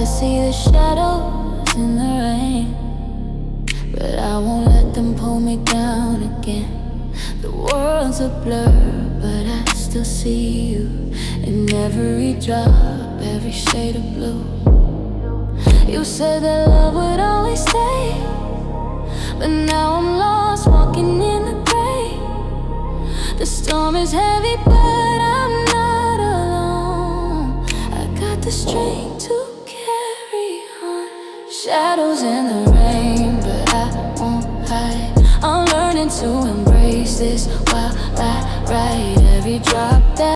see the shadows in the rain, but I won't let them pull me down again. The world's a blur, but I still see you in every drop, every shade of blue. You said that love would always stay, but now I'm lost, walking in the gray. The storm is heavy, but I'm not alone. I got the strength to carry on. Shadows in the rain, but I won't hide. I'm learning to embrace this while I ride every drop that